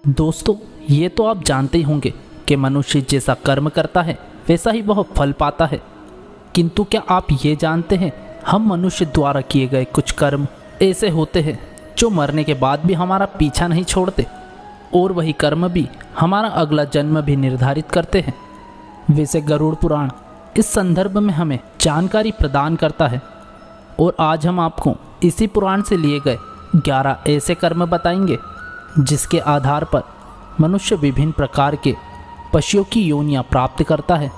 दोस्तों, ये तो आप जानते ही होंगे कि मनुष्य जैसा कर्म करता है वैसा ही वह फल पाता है। किंतु क्या आप ये जानते हैं, हम मनुष्य द्वारा किए गए कुछ कर्म ऐसे होते हैं जो मरने के बाद भी हमारा पीछा नहीं छोड़ते, और वही कर्म भी हमारा अगला जन्म भी निर्धारित करते हैं। वैसे गरुड़ पुराण इस संदर्भ में हमें जानकारी प्रदान करता है, और आज हम आपको इसी पुराण से लिए गए 11 ऐसे कर्म बताएंगे जिसके आधार पर मनुष्य विभिन्न प्रकार के पशुओं की योनियां प्राप्त करता है।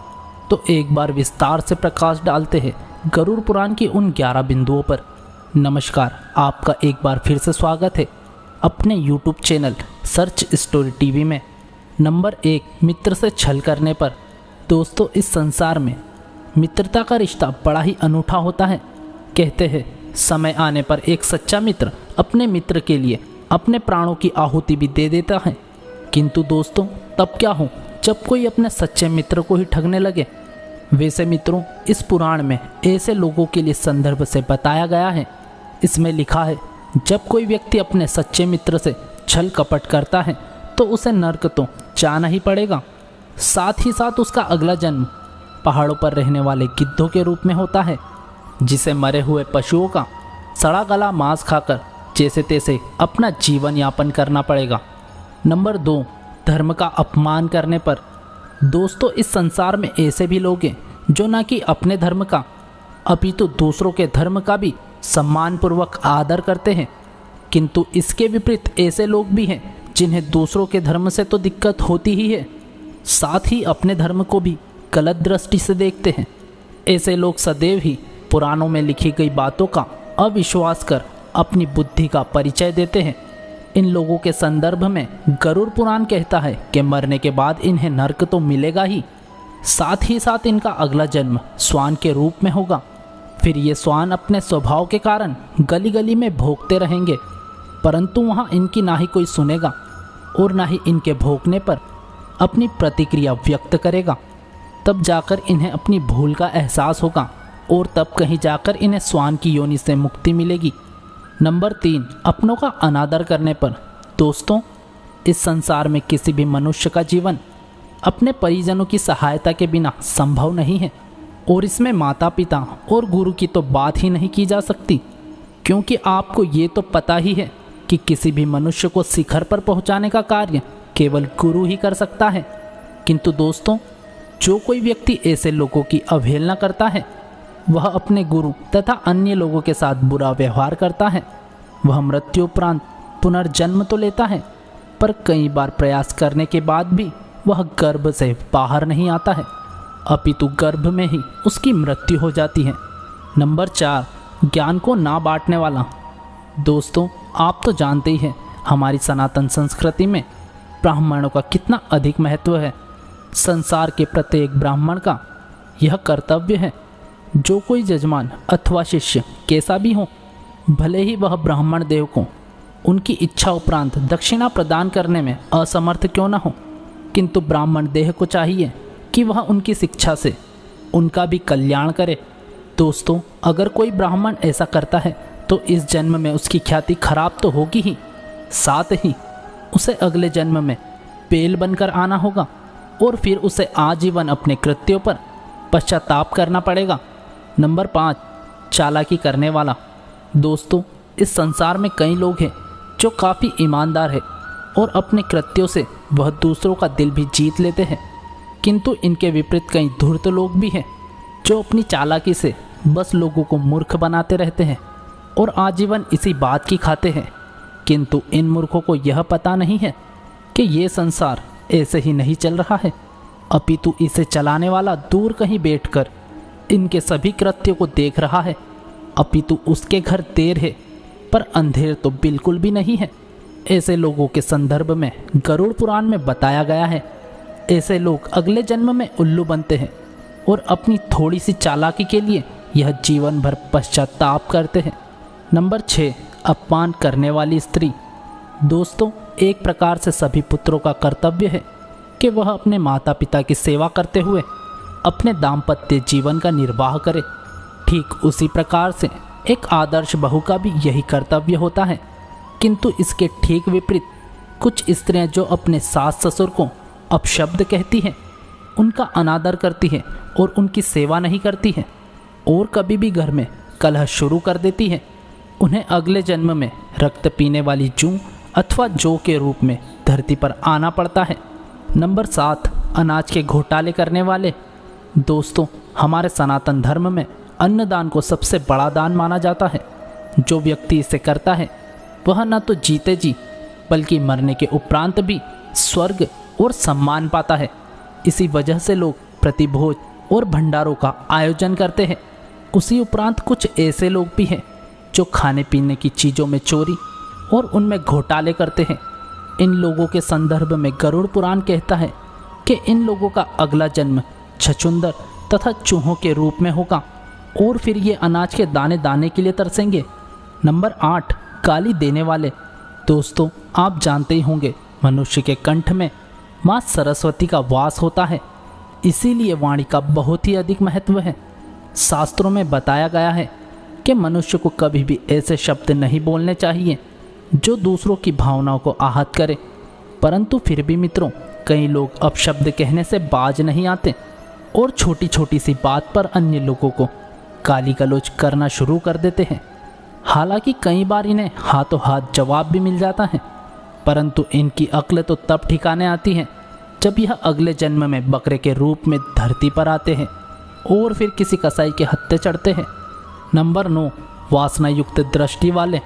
तो एक बार विस्तार से प्रकाश डालते हैं गरुड़ पुराण की उन 11 बिंदुओं पर। नमस्कार, आपका एक बार फिर से स्वागत है अपने YouTube channel search story TV में। नंबर 1, मित्र से छल करने पर। दोस्तों, इस संसार में मित्रता का रिश्ता बड़ा ही अनूठा होता है। कहते हैं समय आने पर एक सच्चा मित्र अपने मित्र के लिए अपने प्राणों की आहुति भी दे देता है। किंतु दोस्तों, तब क्या हो जब कोई अपने सच्चे मित्र को ही ठगने लगे। वैसे मित्रों, इस पुराण में ऐसे लोगों के लिए संदर्भ से बताया गया है। इसमें लिखा है, जब कोई व्यक्ति अपने सच्चे मित्र से छल कपट करता है तो उसे नर्क तो जाना ही पड़ेगा, साथ ही साथ उसका अगला जन्म पहाड़ों पर रहने वाले गिद्धों के रूप में होता है, जिसे मरे हुए पशुओं का सड़ा गला मांस खाकर जैसे तैसे अपना जीवन यापन करना पड़ेगा। नंबर 2, धर्म का अपमान करने पर। दोस्तों, इस संसार में ऐसे भी लोग हैं जो ना कि अपने धर्म का अपितु दूसरों के धर्म का भी सम्मानपूर्वक आदर करते हैं। किंतु इसके विपरीत ऐसे लोग भी हैं जिन्हें दूसरों के धर्म से तो दिक्कत होती ही है, साथ ही अपने धर्म को भी गलत दृष्टि से देखते हैं। ऐसे लोग सदैव ही पुराणों में लिखी गई बातों का अविश्वास कर अपनी बुद्धि का परिचय देते हैं। इन लोगों के संदर्भ में गरुड़ पुराण कहता है कि मरने के बाद इन्हें नर्क तो मिलेगा ही, साथ ही साथ इनका अगला जन्म श्वान के रूप में होगा। फिर ये श्वान अपने स्वभाव के कारण गली गली में भौंकते रहेंगे, परंतु वहाँ इनकी ना ही कोई सुनेगा और ना ही इनके भौंकने पर अपनी प्रतिक्रिया व्यक्त करेगा। तब जाकर इन्हें अपनी भूल का एहसास होगा और तब कहीं जाकर इन्हें श्वान की योनि से मुक्ति मिलेगी। नंबर 3, अपनों का अनादर करने पर। दोस्तों, इस संसार में किसी भी मनुष्य का जीवन अपने परिजनों की सहायता के बिना संभव नहीं है, और इसमें माता पिता और गुरु की तो बात ही नहीं की जा सकती, क्योंकि आपको ये तो पता ही है कि किसी भी मनुष्य को शिखर पर पहुंचाने का कार्य केवल गुरु ही कर सकता है। किंतु दोस्तों, जो कोई व्यक्ति ऐसे लोगों की अवहेलना करता है, वह अपने गुरु तथा अन्य लोगों के साथ बुरा व्यवहार करता है। वह मृत्यु उपरांत पुनर्जन्म तो लेता है, पर कई बार प्रयास करने के बाद भी वह गर्भ से बाहर नहीं आता है, अपितु गर्भ में ही उसकी मृत्यु हो जाती है। नंबर 4, ज्ञान को ना बांटने वाला। दोस्तों, आप तो जानते ही हैं हमारी सनातन संस्कृति में ब्राह्मणों का कितना अधिक महत्व है। संसार के प्रत्येक ब्राह्मण का यह कर्तव्य है, जो कोई जजमान अथवा शिष्य कैसा भी हो, भले ही वह ब्राह्मण देव को उनकी इच्छा उपरांत दक्षिणा प्रदान करने में असमर्थ क्यों न हो, किंतु ब्राह्मण देह को चाहिए कि वह उनकी शिक्षा से उनका भी कल्याण करे। दोस्तों, अगर कोई ब्राह्मण ऐसा करता है तो इस जन्म में उसकी ख्याति खराब तो होगी ही, साथ ही उसे अगले जन्म में पेल बनकर आना होगा और फिर उसे आजीवन अपने कृत्यों पर पश्चाताप करना पड़ेगा। नंबर 5, चालाकी करने वाला। दोस्तों, इस संसार में कई लोग हैं जो काफ़ी ईमानदार है और अपने कृत्यों से वह दूसरों का दिल भी जीत लेते हैं, किंतु इनके विपरीत कई धूर्त लोग भी हैं जो अपनी चालाकी से बस लोगों को मूर्ख बनाते रहते हैं और आजीवन इसी बात की खाते हैं। किंतु इन मूर्खों को यह पता नहीं है कि ये संसार ऐसे ही नहीं चल रहा है, अपितु इसे चलाने वाला दूर कहीं बैठकर इनके सभी कृत्यों को देख रहा है। अपितु उसके घर देर है पर अंधेर तो बिल्कुल भी नहीं है। ऐसे लोगों के संदर्भ में गरुड़ पुराण में बताया गया है। ऐसे लोग अगले जन्म में उल्लू बनते हैं और अपनी थोड़ी सी चालाकी के लिए यह जीवन भर पश्चाताप करते हैं। नंबर 6, अपमान करने वाली स्त्री। दोस्तों, एक प्रकार से सभी पुत्रों का कर्तव्य है कि वह अपने माता पिता की सेवा करते हुए अपने दाम्पत्य जीवन का निर्वाह करे। ठीक उसी प्रकार से एक आदर्श बहू का भी यही कर्तव्य होता है, किंतु इसके ठीक विपरीत कुछ स्त्रियां जो अपने सास ससुर को अपशब्द कहती हैं, उनका अनादर करती है और उनकी सेवा नहीं करती है और कभी भी घर में कलह शुरू कर देती है, उन्हें अगले जन्म में रक्त पीने वाली जूं अथवा जौ के रूप में धरती पर आना पड़ता है। नंबर 7, अनाज के घोटाले करने वाले। दोस्तों, हमारे सनातन धर्म में अन्नदान को सबसे बड़ा दान माना जाता है। जो व्यक्ति इसे करता है वह न तो जीते जी बल्कि मरने के उपरांत भी स्वर्ग और सम्मान पाता है। इसी वजह से लोग प्रतिभोज और भंडारों का आयोजन करते हैं। उसी उपरांत कुछ ऐसे लोग भी हैं जो खाने पीने की चीज़ों में चोरी और उनमें घोटाले करते हैं। इन लोगों के संदर्भ में गरुड़ पुराण कहता है कि इन लोगों का अगला जन्म छछूंदर तथा चूहों के रूप में होगा और फिर ये अनाज के दाने दाने के लिए तरसेंगे। नंबर 8, गाली देने वाले। दोस्तों, आप जानते ही होंगे मनुष्य के कंठ में माँ सरस्वती का वास होता है, इसीलिए वाणी का बहुत ही अधिक महत्व है। शास्त्रों में बताया गया है कि मनुष्य को कभी भी ऐसे शब्द नहीं बोलने चाहिए जो दूसरों की भावनाओं को आहत करे। परंतु फिर भी मित्रों, कई लोग अपशब्द कहने से बाज नहीं आते और छोटी छोटी सी बात पर अन्य लोगों को गाली गलौज करना शुरू कर देते हैं। हालांकि कई बार इन्हें हाथों हाथ जवाब भी मिल जाता है, परंतु इनकी अक्ल तो तब ठिकाने आती है जब यह अगले जन्म में बकरे के रूप में धरती पर आते हैं और फिर किसी कसाई के हत्थे चढ़ते हैं। नंबर 9, वासना युक्त दृष्टि वाले।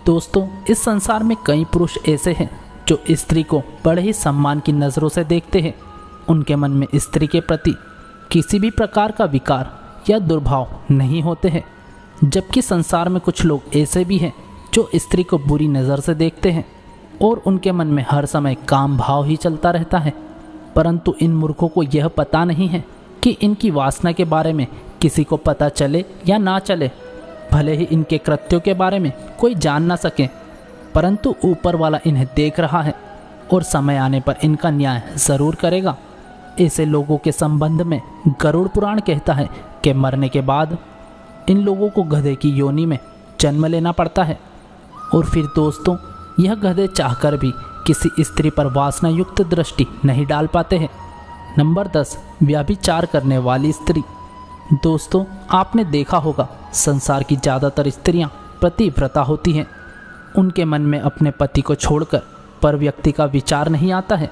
दोस्तों, इस संसार में कई पुरुष ऐसे हैं जो स्त्री को बड़े ही सम्मान की नज़रों से देखते हैं। उनके मन में स्त्री के प्रति किसी भी प्रकार का विकार या दुर्भाव नहीं होते हैं, जबकि संसार में कुछ लोग ऐसे भी हैं जो स्त्री को बुरी नज़र से देखते हैं और उनके मन में हर समय काम भाव ही चलता रहता है। परंतु इन मूर्खों को यह पता नहीं है कि इनकी वासना के बारे में किसी को पता चले या ना चले, भले ही इनके कृत्यों के बारे में कोई जान ना सके, परंतु ऊपर वाला इन्हें देख रहा है और समय आने पर इनका न्याय ज़रूर करेगा। ऐसे लोगों के संबंध में गरुड़ पुराण कहता है कि मरने के बाद इन लोगों को गधे की योनि में जन्म लेना पड़ता है और फिर दोस्तों, यह गधे चाहकर भी किसी स्त्री पर वासना युक्त दृष्टि नहीं डाल पाते हैं। नंबर 10, व्यभिचार करने वाली स्त्री। दोस्तों, आपने देखा होगा संसार की ज़्यादातर स्त्रियां पतिव्रता होती हैं। उनके मन में अपने पति को छोड़कर पर व्यक्ति का विचार नहीं आता है।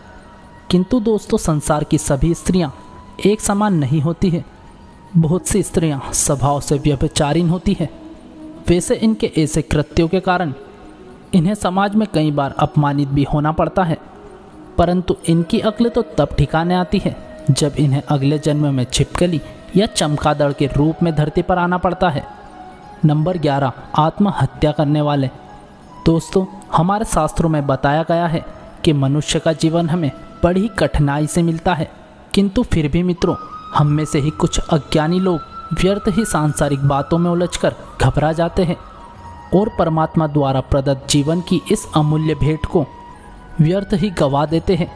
किंतु दोस्तों, संसार की सभी स्त्रियां एक समान नहीं होती है। बहुत सी स्त्रियां स्वभाव से व्यभिचारिणी होती है। वैसे इनके ऐसे कृत्यों के कारण इन्हें समाज में कई बार अपमानित भी होना पड़ता है, परंतु इनकी अक्ल तो तब ठिकाने आती है जब इन्हें अगले जन्म में छिपकली या चमगादड़ के रूप में धरती पर आना पड़ता है। नंबर 11, आत्महत्या करने वाले। दोस्तों, हमारे शास्त्रों में बताया गया है कि मनुष्य का जीवन हमें बड़ी कठिनाई से मिलता है, किंतु फिर भी मित्रों, हम में से ही कुछ अज्ञानी लोग व्यर्थ ही सांसारिक बातों में उलझकर घबरा जाते हैं और परमात्मा द्वारा प्रदत्त जीवन की इस अमूल्य भेंट को व्यर्थ ही गवा देते हैं।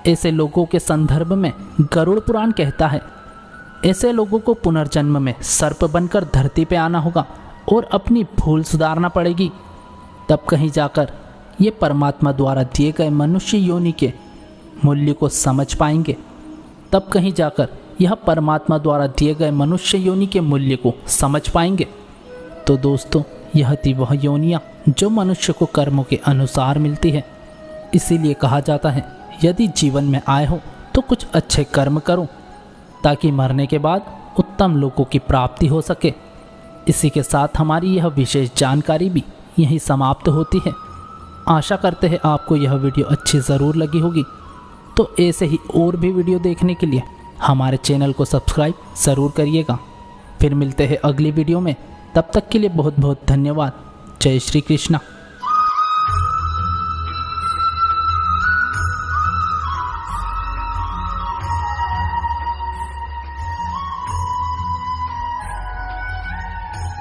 ऐसे लोगों के संदर्भ में गरुड़ पुराण कहता है, ऐसे लोगों को पुनर्जन्म में सर्प बनकर धरती पे आना होगा और अपनी भूल सुधारना पड़ेगी। तब कहीं जाकर ये परमात्मा द्वारा दिए गए मनुष्य योनि के मूल्य को समझ पाएंगे। तब कहीं जाकर यह परमात्मा द्वारा दिए गए मनुष्य योनि के मूल्य को समझ पाएंगे। तो दोस्तों, यह थी वह योनियाँ जो मनुष्य को कर्मों के अनुसार मिलती है। इसीलिए कहा जाता है, यदि जीवन में आए हो तो कुछ अच्छे कर्म करो ताकि मरने के बाद उत्तम लोगों की प्राप्ति हो सके। इसी के साथ हमारी यह विशेष जानकारी भी यहीं समाप्त होती है। आशा करते हैं आपको यह वीडियो अच्छी ज़रूर लगी होगी। तो ऐसे ही और भी वीडियो देखने के लिए हमारे चैनल को सब्सक्राइब ज़रूर करिएगा। फिर मिलते हैं अगली वीडियो में, तब तक के लिए बहुत बहुत धन्यवाद। जय श्री कृष्णा।